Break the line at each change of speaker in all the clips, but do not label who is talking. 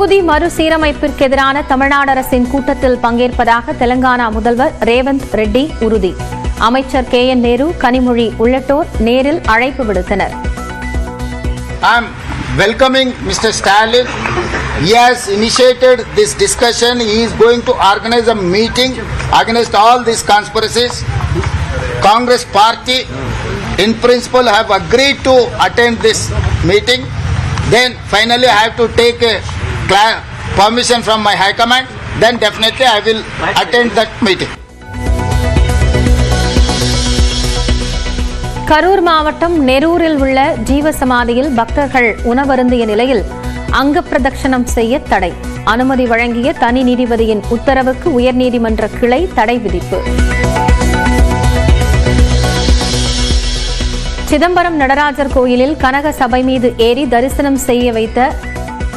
தொகுதி மறுசீரமைப்பிற்கு எதிரான தமிழ்நாடு அரசின் கூட்டத்தில் பங்கேற்பதாக தெலங்கானா முதல்வர் ரேவந்த் ரெட்டி உறுதி. அமைச்சர் KN நேரு, கனிமொழி உள்ளிட்டோர் நேரில் அழைப்பு விடுத்தனர்.
I am welcoming Mr. Stalin. He has initiated this discussion. He is going to organize a meeting against all these conspiracies. Congress party in principle have agreed to attend this meeting. Then finally I have to take a permission from my high command. Then definitely I will attend that meeting.
Karur மாவட்டம் நெரூரில் உள்ள ஜீவசமாதியில் பக்தர்கள் உணவருந்திய நிலையில் அங்க பிரதட்சணம் செய்ய தடை. அனுமதி வழங்கிய தனி நீதிபதியின் உத்தரவுக்கு உயர்நீதிமன்ற கிளை தடை விதிப்பு. சிதம்பரம் நடராஜர் கோயிலில் கனக சபை மீது ஏறி தரிசனம் செய்ய வைத்த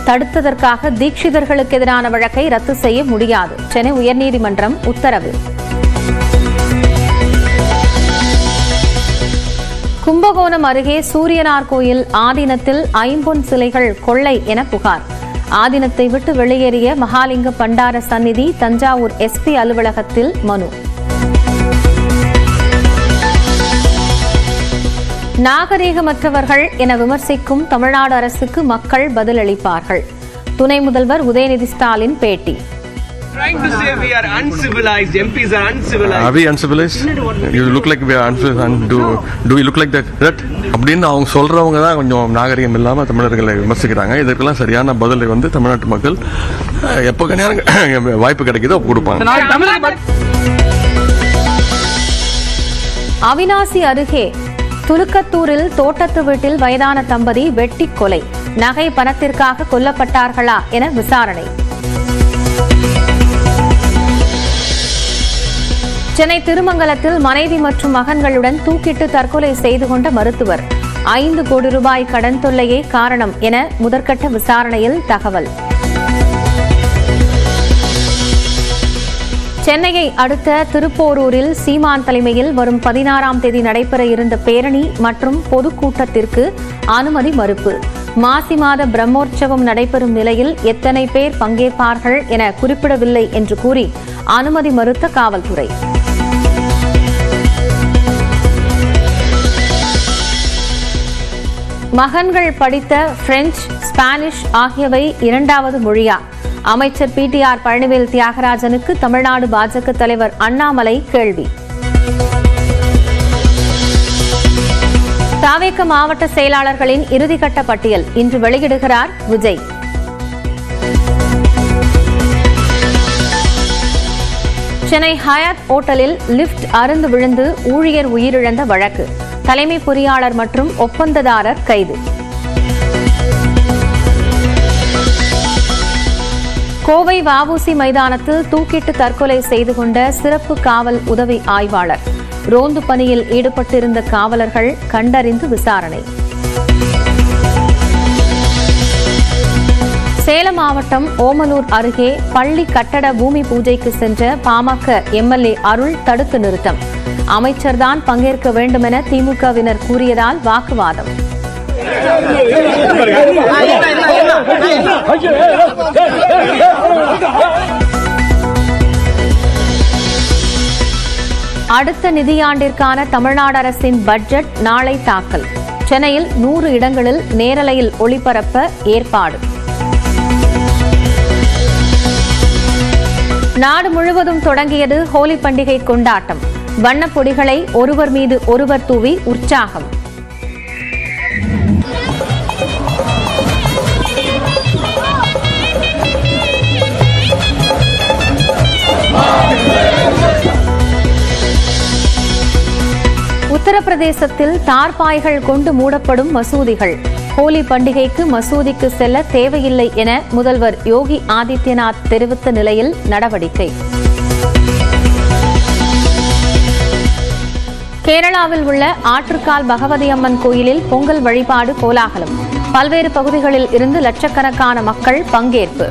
தடுத்ததற்காக தீட்சிதர்களுக்கு எதிரான வழக்கை ரத்து செய்ய முடியாது. சென்னை உயர்நீதிமன்றம் உத்தரவு. கும்பகோணம் அருகே சூரியனார் கோயில் ஆதீனத்தில் ஐம்பொன் சிலைகள் கொள்ளை என புகார். ஆதீனத்தை விட்டு வெளியேறிய மகாலிங்க பண்டார சந்நிதி தஞ்சாவூர் SP அலுவலகத்தில் மனு. நாகரீகமற்றவர்கள் என விமர்சிக்கும் தமிழ்நாடு அரசுக்கு மக்கள் பதிலளிப்பார்கள். துணை முதல்வர் உதயநிதி ஸ்டாலின் பேட்டி.
Trying to say we are uncivilized. MPs are uncivilized.
Are we uncivilized? You look like we are uncivilized. Do we look like that? அப்படின்னு அவங்க சொல்றவங்க தான் கொஞ்சம் நாகரிகம் இல்லாம தமிழர்களை விமர்சிக்கிறாங்க. இதற்கெல்லாம் சரியான பதிலை தமிழ்நாட்டு மக்கள் எப்போ வாய்ப்பு கிடைக்குதோ கொடுப்பாங்க.
அவிநாசி அருகே துலுக்கத்தூரில் தோட்டத்து வீட்டில் வயதான தம்பதி வெட்டி கொலை. நகை பணத்திற்காக கொல்லப்பட்டார்களா என விசாரணை. சென்னை திருமங்கலத்தில் மனைவி மற்றும் மகன்களுடன் தூக்கிட்டு தற்கொலை செய்து கொண்ட மருத்துவர். 5 கோடி ரூபாய் கடன் தொல்லையே காரணம் என முதற்கட்ட விசாரணையில் தகவல். சென்னையை அடுத்த திருப்போரூரில் சீமான் தலைமையில் வரும் 16ஆம் தேதி நடைபெற இருந்த பேரணி மற்றும் பொதுக்கூட்டத்திற்கு அனுமதி மறுப்பு. மாசி மாத பிரம்மோற்சவம் நடைபெறும் நிலையில் எத்தனை பேர் பங்கேற்பார்கள் என குறிப்பிடவில்லை என்று கூறி அனுமதி மறுத்த காவல்துறை. மகன்கள் படித்த பிரெஞ்சு, ஸ்பானிஷ் ஆகியவை 2வது மொழியா? அமைச்சர் PTR பழனிவேல் தியாகராஜனுக்கு தமிழ்நாடு பாஜக தலைவர் அண்ணாமலை கேள்வி. தாவேக மாவட்ட செயலாளர்களின் இறுதிக்கட்ட பட்டியல் இன்று வெளியிடுகிறார் விஜய். சென்னை ஹயாத் ஓட்டலில் லிப்ட் அருந்து விழுந்து ஊழியர் உயிரிழந்த வழக்கு. தலைமை பொறியாளர் மற்றும் ஒப்பந்ததாரர் கைது. கோவை வஉசி மைதானத்தில் தூக்கிட்டு தற்கொலை செய்து கொண்ட சிறப்பு காவல் உதவி ஆய்வாளர். ரோந்து பணியில் ஈடுபட்டிருந்த காவலர்கள் கண்டறிந்து விசாரணை. சேலம் மாவட்டம் ஓமலூர் அருகே பள்ளி கட்டட பூமி பூஜைக்கு சென்ற பாமக MLA அருள் தடுத்து நிறுத்தம். அமைச்சர்தான் பங்கேற்க வேண்டும் என திமுகவினர் கூறியதால் வாக்குவாதம். அடுத்த நிதியாண்டிற்கான தமிழ்நாடு அரசின் பட்ஜெட் நாளை தாக்கல். சென்னையில் 100 இடங்களில் நேரலையில் ஒளிபரப்ப ஏற்பாடு. நாடு முழுவதும் தொடங்கியது ஹோலி பண்டிகை கொண்டாட்டம். வண்ணப்பொடிகளை ஒருவர் மீது ஒருவர் தூவி உற்சாகம். உத்தரப்பிரதேசத்தில் தார்பாய்கள் கொண்டு மூடப்படும் மசூதிகள். ஹோலி பண்டிகைக்கு மசூதிக்கு செல்ல தேவையில்லை என முதல்வர் யோகி ஆதித்யநாத் தெரிவித்த நிலையில் நடவடிக்கை. கேரளாவில் உள்ள ஆற்றுக்கால் பகவதி அம்மன் கோயிலில் பொங்கல் வழிபாடு கோலாகலம். பல்வேறு பகுதிகளில் இருந்து லட்சக்கணக்கான மக்கள் பங்கேற்பு.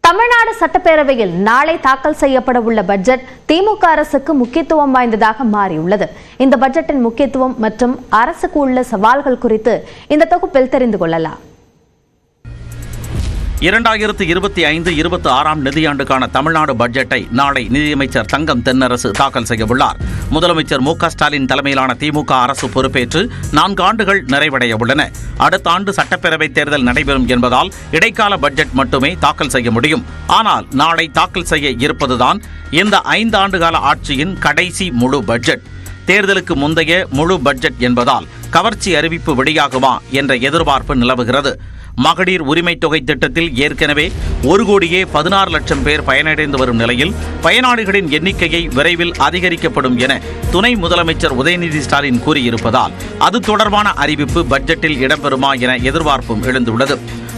தமிழ்நாடு சட்டப்பேரவையில் நாளை தாக்கல் செய்யப்பட உள்ள பட்ஜெட் திமுக அரசுக்கு முக்கியத்துவம் வாய்ந்ததாக மாறியுள்ளது. இந்த பட்ஜெட்டின் முக்கியத்துவம் மற்றும் அரசுக்கு உள்ள சவால்கள் குறித்து இந்த தொகுப்பில் தெரிந்து கொள்ளலாம்.
2025-26 நிதியாண்டுக்கான தமிழ்நாடு பட்ஜெட்டை நாளை நிதியமைச்சர் தங்கம் தென்னரசு தாக்கல் செய்யவுள்ளார். முதலமைச்சர் மு க ஸ்டாலின் தலைமையிலான திமுக அரசு பொறுப்பேற்று 4 ஆண்டுகள் நிறைவடைய உள்ளன. அடுத்த ஆண்டு சட்டப்பேரவைத் தேர்தல் நடைபெறும் என்பதால் இடைக்கால பட்ஜெட் மட்டுமே தாக்கல் செய்ய முடியும். ஆனால் நாளை தாக்கல் செய்ய இருப்பதுதான் இந்த 5 ஆண்டுகால ஆட்சியின் கடைசி முழு பட்ஜெட். தேர்தலுக்கு முந்தைய முழு பட்ஜெட் என்பதால் கவர்ச்சி அறிவிப்பு வெளியாகுமா என்ற எதிர்பார்ப்பு நிலவுகிறது. மகளிர் உரிமை தொகை திட்டத்தில் ஏற்கனவே 1,16,00,000 பேர் பயனடைந்து வரும் நிலையில் பயனாளிகளின் எண்ணிக்கையை விரைவில் அதிகரிக்கப்படும் என துணை முதலமைச்சர் உதயநிதி ஸ்டாலின் கூறியிருப்பதால் அது தொடர்பான அறிவிப்பு பட்ஜெட்டில் இடம்பெறுமா என எதிர்பார்ப்பும் எழுந்துள்ளது.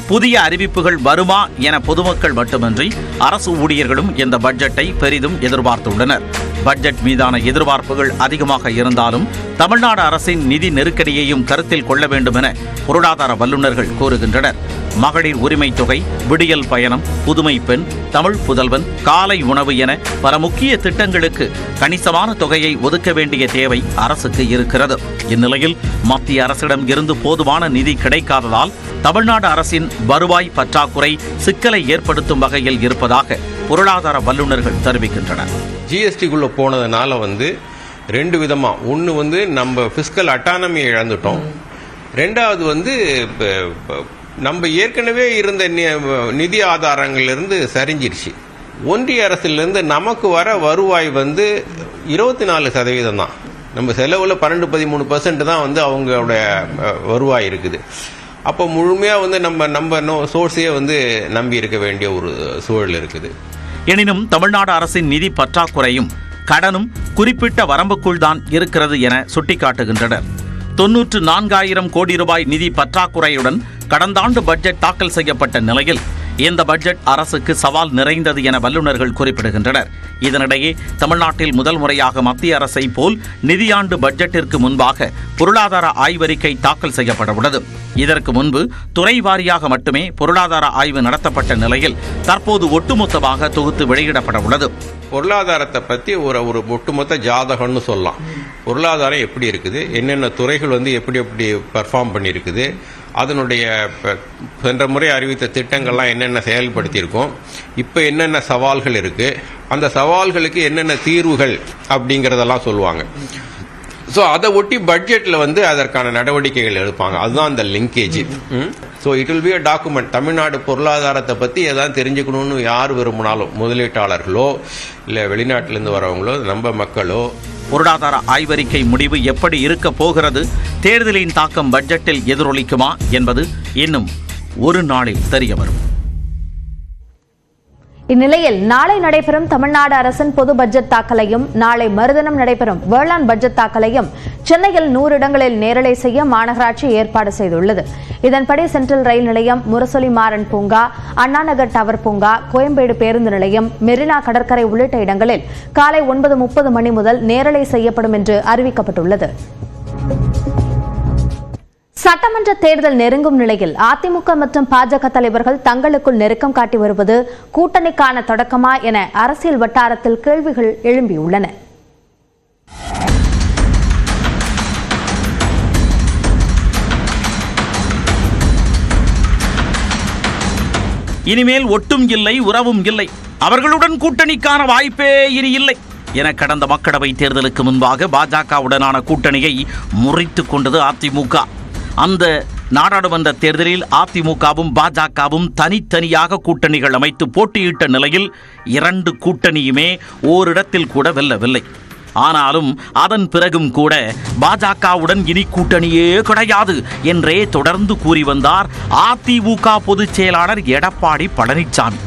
புதிய அறிவிப்புகள் வருமா என பொதுமக்கள் மட்டுமின்றி அரசு ஊழியர்களும் இந்த பட்ஜெட்டை பெரிதும் எதிர்பார்த்துள்ளனர். பட்ஜெட் மீதான எதிர்பார்ப்புகள் அதிகமாக இருந்தாலும் தமிழ்நாடு அரசின் நிதி நெருக்கடியையும் கருத்தில் கொள்ள வேண்டும் என பொருளாதார வல்லுநர்கள் கூறுகின்றனர். மகளிர் உரிமை தொகை, விடியல் பயணம், புதுமை பெண், தமிழ் புதல்வன், காலை உணவு என பல முக்கிய திட்டங்களுக்கு கணிசமான தொகையை ஒதுக்க வேண்டிய தேவை அரசுக்கு இருக்கிறது. இந்நிலையில் மத்திய அரசிடம் இருந்து போதுமான நிதி கிடைக்காததால் தமிழ்நாடு அரசின் வருவாய் பற்றாக்குறை சிக்கலை ஏற்படுத்தும் வகையில் இருப்பதாக பொருளாதார வல்லுநர்கள் தெரிவிக்கின்றனர்.
ஜிஎஸ்டிக்குள்ள போனதுனால 2 விதமா, ஒன்று நம்ம பிஸ்கல் அட்டானமியை இழந்துட்டோம், 2வது நம்ம ஏற்கனவே இருந்த நிதி ஆதாரங்களிலிருந்து சரிஞ்சிருச்சு. ஒன்றிய அரசிலிருந்து நமக்கு வர வருவாய் 24% தான். நம்ம செலவுல 12-13% தான் அவங்களோட வருவாய் இருக்குது. அப்போ முழுமையாக நம்ம சோர்ஸையே நம்பி இருக்க வேண்டிய ஒரு சூழல் இருக்குது.
எனினும் தமிழ்நாடு அரசின் நிதி பற்றாக்குறையும் கடனும் குறிப்பிட்ட வரம்புக்குள் தான் இருக்கிறது என சுட்டிக்காட்டுகின்றனர். 94,000 கோடி ரூபாய் நிதி பற்றாக்குறையுடன் கடந்த ஆண்டு பட்ஜெட் தாக்கல் செய்யப்பட்ட நிலையில் இந்த பட்ஜெட் அரசுக்கு சவால் நிறைந்தது என வல்லுநர்கள் குறிப்பிடுகின்றனர். இதனிடையே தமிழ்நாட்டில் முதல் முறையாக மத்திய அரசை போல் நிதியாண்டு பட்ஜெட்டிற்கு முன்பாக பொருளாதார ஆய்வறிக்கை தாக்கல் செய்யப்பட உள்ளது. இதற்கு முன்பு துறை வாரியாக மட்டுமே பொருளாதார ஆய்வு நடத்தப்பட்ட நிலையில் தற்போது ஒட்டுமொத்தமாக தொகுத்து வெளியிடப்பட உள்ளது.
பொருளாதாரத்தை பற்றி ஒரு ஒட்டுமொத்த ஜாதகம்னு சொல்லலாம். பொருளாதாரம் எப்படி இருக்குது, என்னென்ன துறைகள் எப்படி எப்படி பெர்ஃபார்ம் பண்ணியிருக்குது, அதனுடைய சென்ற முறை அறிவித்த திட்டங்கள்லாம் என்னென்ன செயல்படுத்தியிருக்கோம், இப்போ என்னென்ன சவால்கள் இருக்குது, அந்த சவால்களுக்கு என்னென்ன தீர்வுகள் அப்படிங்கிறதெல்லாம் சொல்லுவாங்க. ஸோ அதை ஒட்டி பட்ஜெட்டில் அதற்கான நடவடிக்கைகள் எடுப்பாங்க. அதுதான் அந்த linkage. So it will be a document. Tamil Nadu பொருளாதாரத்தை பற்றி எதாவது தெரிஞ்சுக்கணும்னு யார் விரும்பினாலும், முதலீட்டாளர்களோ இல்லை வெளிநாட்டிலேருந்து வரவங்களோ நம்ம மக்களோ.
பொருளாதார ஆய்வறிக்கை முடிவு எப்படி இருக்க போகிறது, தேர்தலின் தாக்கம் பட்ஜெட்டில் எதிரொலிக்குமா என்பது இன்னும் ஒரு நாளில் தெரிய வரும்.
இந்நிலையில் நாளை நடைபெறும் தமிழ்நாடு அரசின் பொது பட்ஜெட் தாக்கலையும் நாளை மறுதினம் நடைபெறும் வேளாண் பட்ஜெட் தாக்கலையும் சென்னையில் 100 இடங்களில் நேரலை செய்ய மாநகராட்சி ஏற்பாடு செய்துள்ளது. இதன்படி சென்ட்ரல் ரயில் நிலையம், முரசொலி மாறன் பூங்கா, அண்ணாநகர் டவர் பூங்கா, கோயம்பேடு பேருந்து நிலையம், மெரினா கடற்கரை உள்ளிட்ட இடங்களில் காலை 9:30 மணி முதல் நேரலை செய்யப்படும் என்று அறிவிக்கப்பட்டுள்ளது. சட்டமன்ற தேர்தல் நெருங்கும் நிலையில் அதிமுக மற்றும் பாஜக தலைவர்கள் தங்களுக்குள் நெருக்கம் காட்டி வருவது கூட்டணிக்கான தொடக்கமா என அரசியல் வட்டாரத்தில் கேள்விகள் எழும்பியுள்ளன.
இனிமேல் ஒட்டும் இல்லை, உறவும் இல்லை, அவர்களுடன் கூட்டணிக்கான வாய்ப்பே இனி இல்லை என கடந்த மக்களவை தேர்தலுக்கு முன்பாக பாஜகவுடனான கூட்டணியை முறித்துக் கொண்டது அதிமுக. அந்த நாடாளுமன்ற தேர்தலில் அதிமுகவும் பாஜகவும் தனித்தனியாக கூட்டணிகள் அமைத்து போட்டியிட்ட நிலையில் 2 கூட்டணியுமே ஓரிடத்தில் கூட வெல்லவில்லை. ஆனாலும் அதன் பிறகும் கூட பாஜகவுடன் இனி கூட்டணியே கிடையாது என்றே தொடர்ந்து கூறி வந்தார் அதிமுக பொதுச் செயலாளர் எடப்பாடி பழனிசாமி.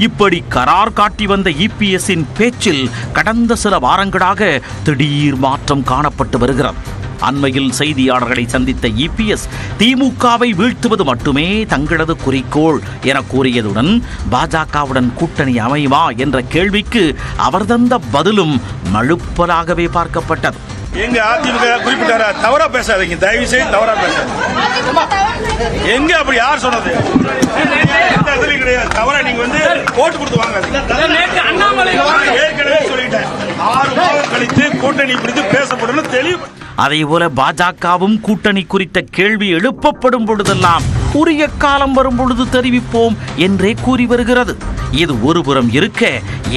இப்படி கரார் காட்டி வந்த இபிஎஸ்ஸின் பேச்சில் கடந்த சில வாரங்களாக திடீர் மாற்றம் காணப்பட்டு வருகிறது. அண்மையில் செய்தியாளர்களை சந்தித்த இபிஎஸ் திமுகவை வீழ்த்துவது மட்டுமே தங்களது குறிக்கோள் என கூறியதுடன் பாஜகவுடன் கூட்டணி அமையுமா என்ற கேள்விக்கு அவர் தந்த பதிலும் மழுப்பலாகவே பார்க்கப்பட்டது.
எங்க அதிமுக குறிப்பிட்டாரா? தவறா பேசாதீங்க, தயவு செய்து தவறா பேசாதீங்க. எங்க அப்படி யார் சொன்னது? கிடையாது. தவறா நீங்க ஓட்டு கொடுத்து வாங்க. ஏற்கனவே சொல்லிட்டேன், 6 மாதம் கழித்து கூட்டணி குறித்து பேசப்படும் தெளிவு.
அதேபோல பாஜகவும் கூட்டணி குறித்த கேள்வி எழுப்பப்படும் பொழுதெல்லாம் உரிய காலம் வரும் பொழுது தெரிவிப்போம் என்றே கூறி வருகிறது. இது ஒருபுறம் இருக்க,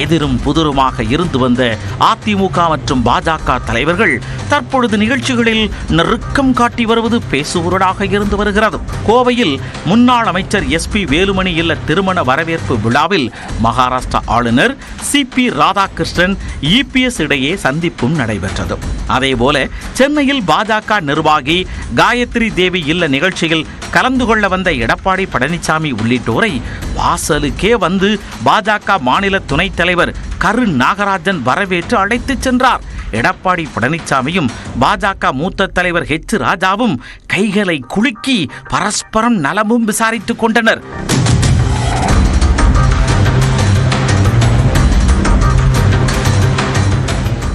எதிரும் புதிருமாக இருந்து வந்த அதிமுக மற்றும் பாஜக தலைவர்கள் தற்பொழுது நிகழ்ச்சிகளில் நெருக்கம் காட்டி வருவது பேசுபொருளாக இருந்து வருகிறது. கோவையில் முன்னாள் அமைச்சர் SP வேலுமணி இல்ல திருமண வரவேற்பு விழாவில் மகாராஷ்டிரா ஆளுநர் CP ராதாகிருஷ்ணன் EPS இடையே சந்திப்பும் நடைபெற்றது. அதேபோல சென்னையில் பாஜக நிர்வாகி காயத்ரி தேவி இல்ல நிகழ்ச்சியில் கலந்து கொள்ள வந்த எடப்பாடி பழனிசாமி உள்ளிட்டோரை வாசலுக்கே வந்து பாஜக மாநில துணைத் தலைவர் கரு நாகராஜன் வரவேற்று அழைத்துச் சென்றார். எடப்பாடி பழனிசாமியும் பாஜக மூத்த தலைவர் H ராஜாவும் கைகளை குலுக்கி பரஸ்பரம் நலமும் விசாரித்துக் கொண்டனர்.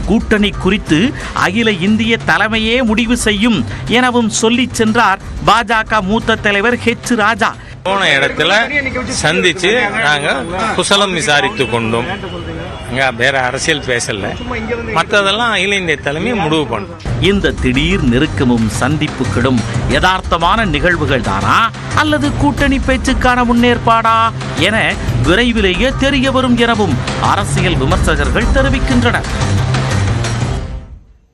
கூட்டணி குறித்து அகில இந்திய தலைமையே முடிவு செய்யும் எனவும் சொல்லி சென்றார் பாஜக மூத்த தலைவர் H ராஜா.
போன இடத்துல சந்திச்சு நாங்க குசலம் விசாரித்து கொண்டோம். வேற அரசியல் பேசல, மற்றதெல்லாம் அகில இந்திய தலைமை முடிவு பண்ணும்.
இந்த திடீர் நெருக்கமும் சந்திப்புகளும் யதார்த்தமான நிகழ்வுகள் தானா அல்லது கூட்டணி பேச்சுக்கான முன்னேற்பாடா என விரைவிலேயே தெரிய வரும் எனவும் அரசியல் விமர்சகர்கள் தெரிவிக்கின்றனர்.